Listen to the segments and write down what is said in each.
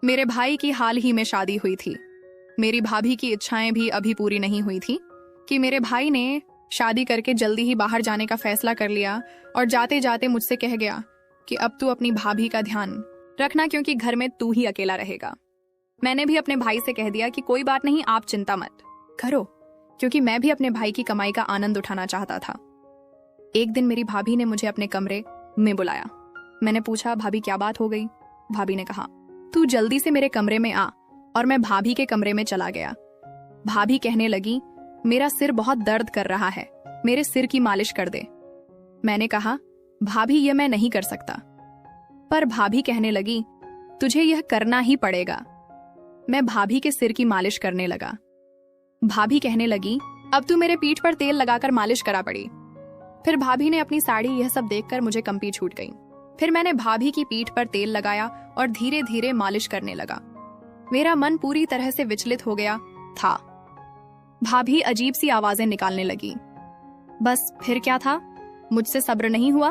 मेरे भाई की हाल ही में शादी हुई थी। मेरी भाभी की इच्छाएं भी अभी पूरी नहीं हुई थी कि मेरे भाई ने शादी करके जल्दी ही बाहर जाने का फैसला कर लिया और जाते जाते मुझसे कह गया कि अब तू अपनी भाभी का ध्यान रखना क्योंकि घर में तू ही अकेला रहेगा। मैंने भी अपने भाई से कह दिया कि कोई बात नहीं, आप चिंता मत करो, क्योंकि मैं भी अपने भाई की कमाई का आनंद उठाना चाहता था। एक दिन मेरी भाभी ने मुझे अपने कमरे में बुलाया। मैंने पूछा, भाभी क्या बात हो गई? भाभी ने कहा, तू जल्दी से मेरे कमरे में आ। और मैं भाभी के कमरे में चला गया। भाभी कहने लगी, मेरा सिर बहुत दर्द कर रहा है, मेरे सिर की मालिश कर दे। मैंने कहा, भाभी यह मैं नहीं कर सकता। पर भाभी कहने लगी, तुझे यह करना ही पड़ेगा। मैं भाभी के सिर की मालिश करने लगा। भाभी कहने लगी, अब तू मेरे पीठ पर तेल लगाकर मालिश करा पड़ी। फिर भाभी ने अपनी साड़ी यह सब देखकर मुझे कंपी छूट गई। फिर मैंने भाभी की पीठ पर तेल लगाया और धीरे धीरे मालिश करने लगा। मेरा मन पूरी तरह से विचलित हो गया था। भाभी अजीब सी आवाजें निकालने लगी। बस फिर क्या था, मुझसे सब्र नहीं हुआ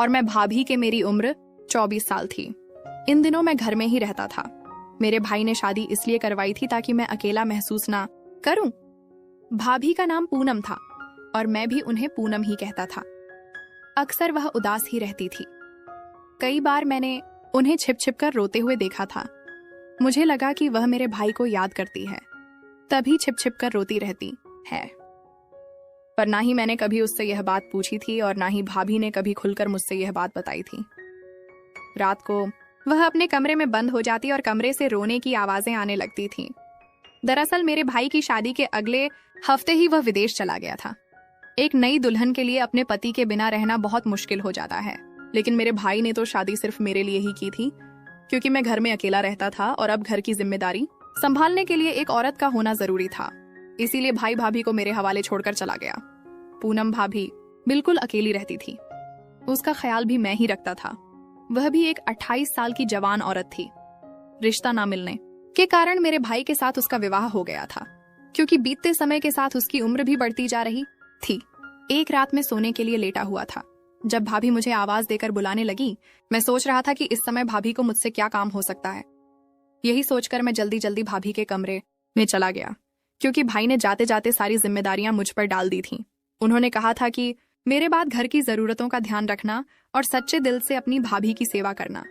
और मैं भाभी के मेरी उम्र 24 साल थी। इन दिनों मैं घर में ही रहता था। मेरे भाई ने शादी इसलिए करवाई थी ताकि मैं अकेला महसूस ना करूं। भाभी का नाम पूनम था और मैं भी उन्हें पूनम ही कहता था। अक्सर वह उदास ही रहती थी। कई बार मैंने उन्हें छिप छिप कर रोते हुए देखा था। मुझे लगा कि वह मेरे भाई को याद करती है, तभी छिप छिप कर रोती रहती है। पर ना ही मैंने कभी उससे यह बात पूछी थी और ना ही भाभी ने कभी खुलकर मुझसे यह बात बताई थी। रात को वह अपने कमरे में बंद हो जाती और कमरे से रोने की आवाजें आने लगती थीं। दरअसल मेरे भाई की शादी के अगले हफ्ते ही वह विदेश चला गया था। एक नई दुल्हन के लिए अपने पति के बिना रहना बहुत मुश्किल हो जाता है, लेकिन मेरे भाई ने तो शादी सिर्फ मेरे लिए ही की थी, क्योंकि मैं घर में अकेला रहता था और अब घर की जिम्मेदारी संभालने के लिए एक औरत का होना जरूरी था। इसीलिए भाई भाभी को मेरे हवाले छोड़कर चला गया। पूनम भाभी बिल्कुल अकेली रहती थी। उसका ख्याल भी मैं ही रखता था। वह भी एक 28 साल की जवान औरत थी। रिश्ता ना मिलने के कारण मेरे भाई के साथ उसका विवाह हो गया था, क्योंकि बीतते समय के साथ उसकी उम्र भी बढ़ती जा रही थी। एक रात में सोने के लिए लेटा हुआ था जब भाभी मुझे आवाज देकर बुलाने लगी। मैं सोच रहा था कि इस समय भाभी को मुझसे क्या काम हो सकता है। यही सोचकर मैं जल्दी जल्दी भाभी के कमरे में चला गया, क्योंकि भाई ने जाते जाते सारी जिम्मेदारियां मुझ पर डाल दी थीं। उन्होंने कहा था कि मेरे बाद घर की जरूरतों का ध्यान रखना और सच्चे दिल से अपनी भाभी की सेवा करना,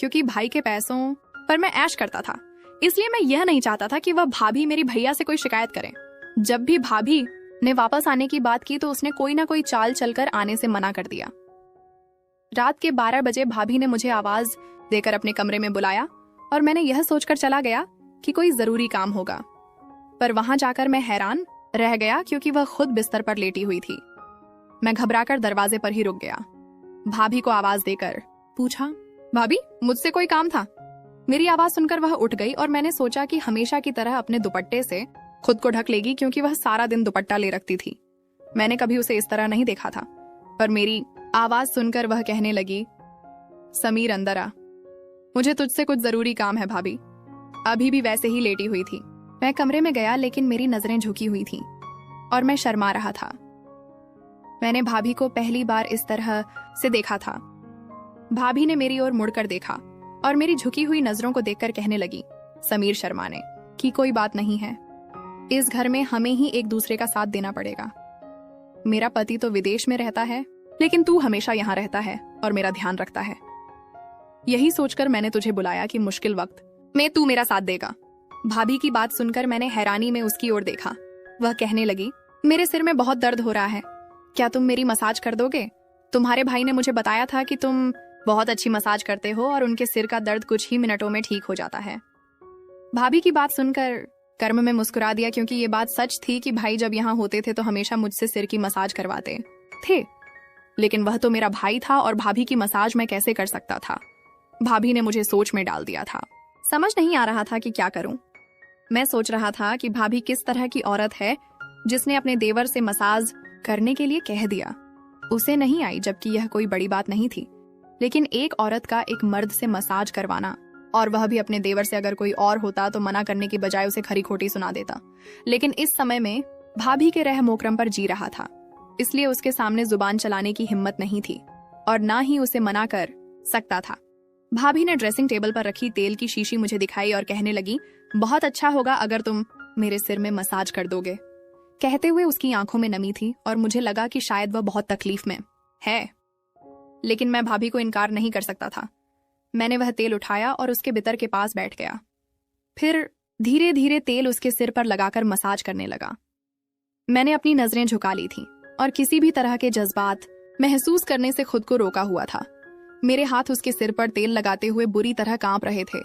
क्योंकि भाई के पैसों पर मैं ऐश करता था। इसलिए मैं यह नहीं चाहता था कि वह भाभी मेरी भैया से कोई शिकायत करे। जब भी भाभी ने वापस आने की बात की तो उसने कोई ना कोई चाल चलकर आने से मना कर दिया। रात के 12 बजे भाभी ने मुझे आवाज देकर अपने कमरे में बुलाया और मैंने यह सोचकर चला गया कि कोई जरूरी काम होगा। पर वहां जाकर मैं हैरान रह गया, क्योंकि वह खुद बिस्तर पर लेटी हुई थी। मैं घबराकर दरवाजे पर ही रुक गया। भाभी को आवाज देकर पूछा, भाभी मुझसे कोई काम था? मेरी आवाज सुनकर वह उठ गई और मैंने सोचा कि हमेशा की तरह अपने दुपट्टे से खुद को ढक लेगी, क्योंकि वह सारा दिन दुपट्टा ले रखती थी। मैंने कभी उसे इस तरह नहीं देखा था। पर मेरी आवाज सुनकर वह कहने लगी, समीर अंदर आ, मुझे तुझसे कुछ जरूरी काम है। भाभी अभी भी वैसे ही लेटी हुई थी। मैं कमरे में गया, लेकिन मेरी नजरें झुकी हुई थीं और मैं शर्मा रहा था। मैंने भाभी को पहली बार इस तरह से देखा था। भाभी ने मेरी ओर मुड़कर देखा और मेरी झुकी हुई नजरों को देखकर कहने लगी, समीर शर्माने की कोई बात नहीं है। इस घर में हमें ही एक दूसरे का साथ देना पड़ेगा। मेरा पति तो विदेश में रहता है, लेकिन तू हमेशा यहाँ रहता है और मेरा ध्यान रखता है। यही सोचकर मैंने तुझे बुलाया कि मुश्किल वक्त में तू मेरा साथ देगा। भाभी की बात सुनकर मैंने हैरानी में उसकी ओर देखा। वह कहने लगी, मेरे सिर में बहुत दर्द हो रहा है, क्या तुम मेरी मसाज कर दोगे? तुम्हारे भाई ने मुझे बताया था कि तुम बहुत अच्छी मसाज करते हो और उनके सिर का दर्द कुछ ही मिनटों में ठीक हो जाता है। भाभी की बात सुनकर कर्म में मुस्कुरा दिया, क्योंकि ये बात सच थी कि भाई जब यहाँ होते थे तो हमेशा मुझसे सिर की मसाज करवाते थे। लेकिन वह तो मेरा भाई था और भाभी की मसाज मैं कैसे कर सकता था? भाभी ने मुझे सोच में डाल दिया था। समझ नहीं आ रहा था कि क्या करूं। मैं सोच रहा था कि भाभी किस तरह की औरत है जिसने अपने देवर से मसाज करने के लिए कह दिया। उसे नहीं आई, जबकि यह कोई बड़ी बात नहीं थी। लेकिन एक औरत का एक मर्द से मसाज करवाना, और वह भी अपने देवर से, अगर कोई और होता तो मना करने की बजाय उसे खरी खोटी सुना देता। लेकिन इस समय में भाभी के रह मोकरम पर जी रहा था, इसलिए उसके सामने जुबान चलाने की हिम्मत नहीं थी और ना ही उसे मना कर सकता था। भाभी ने ड्रेसिंग टेबल पर रखी तेल की शीशी मुझे दिखाई और कहने लगी, बहुत अच्छा होगा अगर तुम मेरे सिर में मसाज कर दोगे। कहते हुए उसकी आंखों में नमी थी और मुझे लगा कि शायद वह बहुत तकलीफ में है, लेकिन मैं भाभी को इनकार नहीं कर सकता था। मैंने वह तेल उठाया और उसके बितर के पास बैठ गया। फिर धीरे धीरे तेल उसके सिर पर लगाकर मसाज करने लगा। मैंने अपनी नजरें झुका ली थीं और किसी भी तरह के जज्बात महसूस करने से खुद को रोका हुआ था। मेरे हाथ उसके सिर पर तेल लगाते हुए बुरी तरह कांप रहे थे।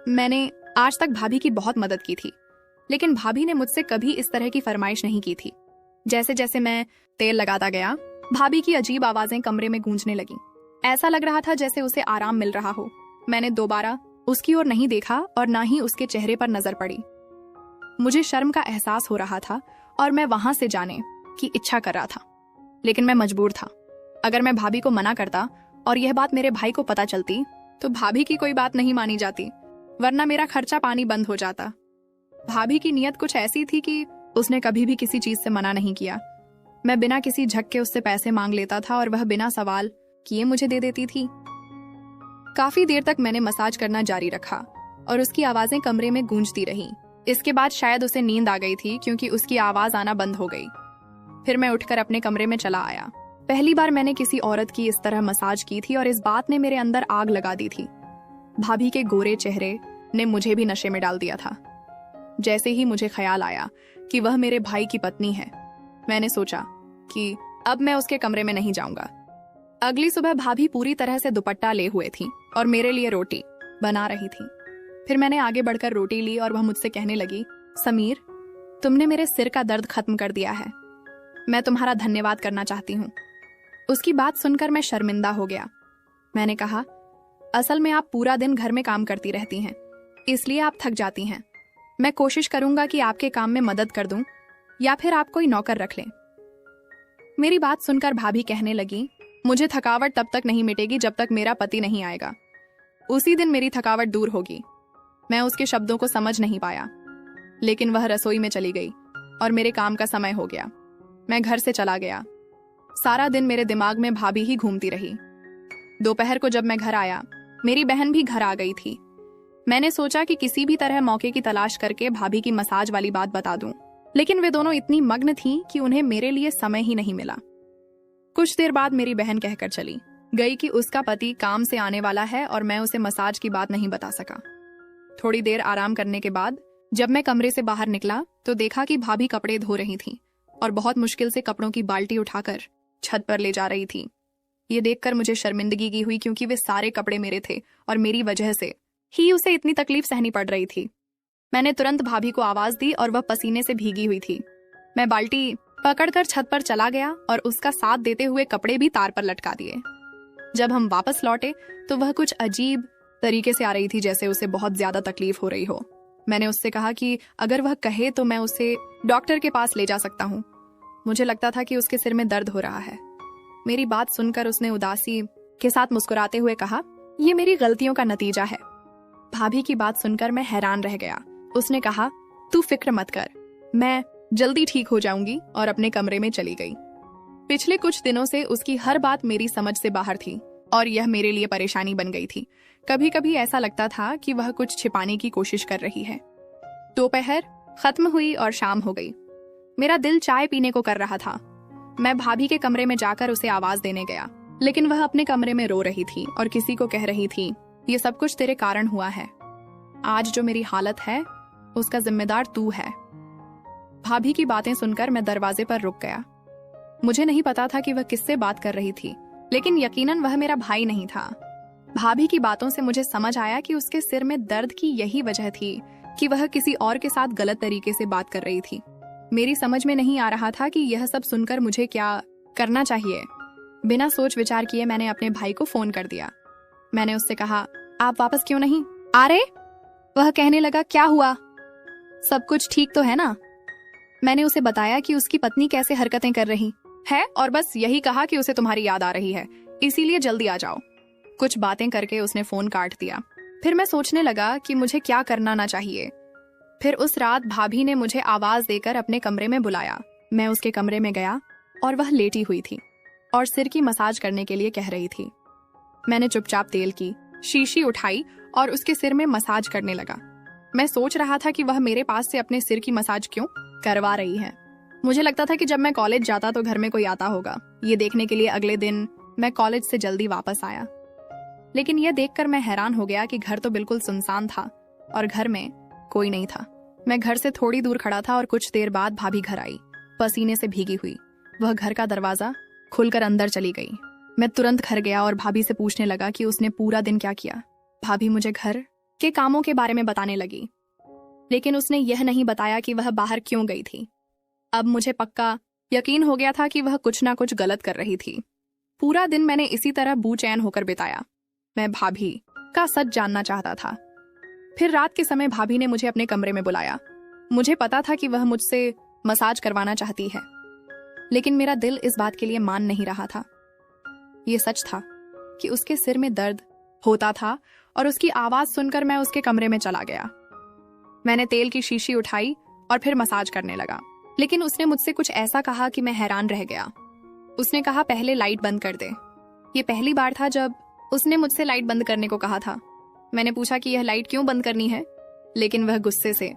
मैंने आज तक भाभी की बहुत मदद की थी, लेकिन भाभी ने मुझसे कभी इस तरह की फरमाइश नहीं की थी। जैसे जैसे मैं तेल लगाता गया, भाभी की अजीब आवाजें कमरे में गूंजने लगीं। ऐसा लग रहा था जैसे उसे आराम मिल रहा हो। मैंने दोबारा उसकी ओर नहीं देखा और ना ही उसके चेहरे पर नजर पड़ी। मुझे शर्म का एहसास हो रहा था और मैं वहां से जाने की इच्छा कर रहा था, लेकिन मैं मजबूर था। अगर मैं भाभी को मना करता और यह बात मेरे भाई को पता चलती तो भाभी की कोई बात नहीं मानी जाती, वरना मेरा खर्चा पानी बंद हो जाता। भाभी की नीयत कुछ ऐसी थी कि उसने कभी भी किसी चीज से मना नहीं किया। मैं बिना किसी झक के उससे पैसे मांग लेता था और वह बिना सवाल किए मुझे दे देती थी। काफी देर तक मैंने मसाज करना जारी रखा और उसकी आवाजें कमरे में गूंजती रहीं। इसके बाद शायद उसे नींद आ गई थी क्योंकि उसकी आवाज आना बंद हो गई। फिर मैं उठकर अपने कमरे में चला आया। पहली बार मैंने किसी औरत की इस तरह मसाज की थी और इस बात ने मेरे अंदर आग लगा दी थी। भाभी के गोरे चेहरे ने मुझे भी नशे में डाल दिया था। जैसे ही मुझे ख्याल आया कि वह मेरे भाई की पत्नी है, मैंने सोचा कि अब मैं उसके कमरे में नहीं जाऊंगा। अगली सुबह भाभी पूरी तरह से दुपट्टा ले हुए थी और मेरे लिए रोटी बना रही थी। फिर मैंने आगे बढ़कर रोटी ली और वह मुझसे कहने लगी, समीर, तुमने मेरे सिर का दर्द खत्म कर दिया है। मैं तुम्हारा धन्यवाद करना चाहती हूँ। उसकी बात सुनकर मैं शर्मिंदा हो गया। मैंने कहा, असल में आप पूरा दिन घर में काम करती रहती हैं, इसलिए आप थक जाती हैं। मैं कोशिश करूंगा कि आपके काम में मदद कर दूं या फिर आप कोई नौकर रख लें। मेरी बात सुनकर भाभी कहने लगी, मुझे थकावट तब तक नहीं मिटेगी जब तक मेरा पति नहीं आएगा। उसी दिन मेरी थकावट दूर होगी। मैं उसके शब्दों को समझ नहीं पाया, लेकिन वह रसोई में चली गई और मेरे काम का समय हो गया। मैं घर से चला गया। सारा दिन मेरे दिमाग में भाभी ही घूमती रही। दोपहर को जब मैं घर आया, मेरी बहन भी घर आ गई थी। मैंने सोचा कि किसी भी तरह मौके की तलाश करके भाभी की मसाज वाली बात बता दूं, लेकिन वे दोनों इतनी मग्न थीं कि उन्हें मेरे लिए समय ही नहीं मिला। कुछ देर बाद मेरी बहन कहकर चली गई कि उसका पति काम से आने वाला है और मैं उसे मसाज की बात नहीं बता सका। थोड़ी देर आराम करने के बाद जब मैं कमरे से बाहर निकला तो देखा कि भाभी कपड़े धो रही थी और बहुत मुश्किल से कपड़ों की बाल्टी उठाकर छत पर ले जा रही थी। ये देखकर मुझे शर्मिंदगी की हुई क्योंकि वे सारे कपड़े मेरे थे और मेरी वजह से ही उसे इतनी तकलीफ सहनी पड़ रही थी। मैंने तुरंत भाभी को आवाज दी और वह पसीने से भीगी हुई थी। मैं बाल्टी पकड़कर छत पर चला गया और उसका साथ देते हुए कपड़े भी तार पर लटका दिए। जब हम वापस लौटे तो वह कुछ अजीब तरीके से आ रही थी, जैसे उसे बहुत ज्यादा तकलीफ हो रही हो। मैंने उससे कहा कि अगर वह कहे तो मैं उसे डॉक्टर के पास ले जा सकता हूँ। मुझे लगता था कि उसके सिर में दर्द हो रहा है। मेरी बात सुनकर उसने उदासी के साथ मुस्कुराते हुए कहा, यह मेरी गलतियों का नतीजा है। भाभी की बात सुनकर मैं हैरान रह गया। उसने कहा, तू फिक्र मत कर, मैं जल्दी ठीक हो जाऊंगी, और अपने कमरे में चली गई। पिछले कुछ दिनों से उसकी हर बात मेरी समझ से बाहर थी और यह मेरे लिए परेशानी बन गई थी। कभी कभी ऐसा लगता था कि वह कुछ छिपाने की कोशिश कर रही है। दोपहर खत्म हुई और शाम हो गई। मेरा दिल चाय पीने को कर रहा था। मैं भाभी के कमरे में जाकर उसे आवाज देने गया, लेकिन वह अपने कमरे में रो रही थी और किसी को कह रही थी, ये सब कुछ तेरे कारण हुआ है। आज जो मेरी हालत है उसका जिम्मेदार तू है। भाभी की बातें सुनकर मैं दरवाजे पर रुक गया। मुझे नहीं पता था कि वह किससे बात कर रही थी, लेकिन यकीनन वह मेरा भाई नहीं था। भाभी की बातों से मुझे समझ आया कि उसके सिर में दर्द की यही वजह थी कि वह किसी और के साथ गलत तरीके से बात कर रही थी। मेरी समझ में नहीं आ रहा था कि यह सब सुनकर मुझे क्या करना चाहिए। बिना सोच विचार किए मैंने अपने भाई को फोन कर दिया। मैंने उससे कहा, आप वापस क्यों नहीं आ रहे? वह कहने लगा, क्या हुआ, सब कुछ ठीक तो है ना? मैंने उसे बताया कि उसकी पत्नी कैसे हरकतें कर रही है और बस यही कहा कि उसे तुम्हारी याद आ रही है, इसीलिए जल्दी आ जाओ। कुछ बातें करके उसने फोन काट दिया। फिर मैं सोचने लगा कि मुझे क्या करना ना चाहिए। फिर उस रात भाभी ने मुझे आवाज देकर अपने कमरे में बुलाया। मैं उसके कमरे में गया और वह लेटी हुई थी और सिर की मसाज करने के लिए कह रही थी। मैंने चुपचाप तेल की शीशी उठाई और उसके सिर में मसाज करने लगा। मैं सोच रहा था कि वह मेरे पास से अपने सिर की मसाज क्यों करवा रही है। मुझे लगता था कि जब मैं कॉलेज जाता तो घर में कोई आता होगा। ये देखने के लिए अगले दिन मैं कॉलेज से जल्दी वापस आया, लेकिन यह देखकर मैं हैरान हो गया कि घर तो बिल्कुल सुनसान था और घर में कोई नहीं था। मैं घर से थोड़ी दूर खड़ा था और कुछ देर बाद भाभी घर आई, पसीने से भीगी हुई। वह घर का दरवाजा खुलकर अंदर चली गई। मैं तुरंत घर गया और भाभी से पूछने लगा कि उसने पूरा दिन क्या किया। भाभी मुझे घर के कामों के बारे में बताने लगी, लेकिन उसने यह नहीं बताया कि वह बाहर क्यों गई थी। अब मुझे पक्का यकीन हो गया था कि वह कुछ ना कुछ गलत कर रही थी। पूरा दिन मैंने इसी तरह बेचैन होकर बिताया। मैं भाभी का सच जानना चाहता था। फिर रात के समय भाभी ने मुझे अपने कमरे में बुलाया। मुझे पता था कि वह मुझसे मसाज करवाना चाहती है, लेकिन मेरा दिल इस बात के लिए मान नहीं रहा था। ये सच था कि उसके सिर में दर्द होता था और उसकी आवाज सुनकर मैं उसके कमरे में चला गया। मैंने तेल की शीशी उठाई और फिर मसाज करने लगा, लेकिन उसने मुझसे कुछ ऐसा कहा कि मैं हैरान रह गया। उसने कहा, पहले लाइट बंद कर दे। ये पहली बार था जब उसने मुझसे लाइट बंद करने को कहा था। मैंने पूछा कि यह लाइट क्यों बंद करनी है, लेकिन वह गुस्से से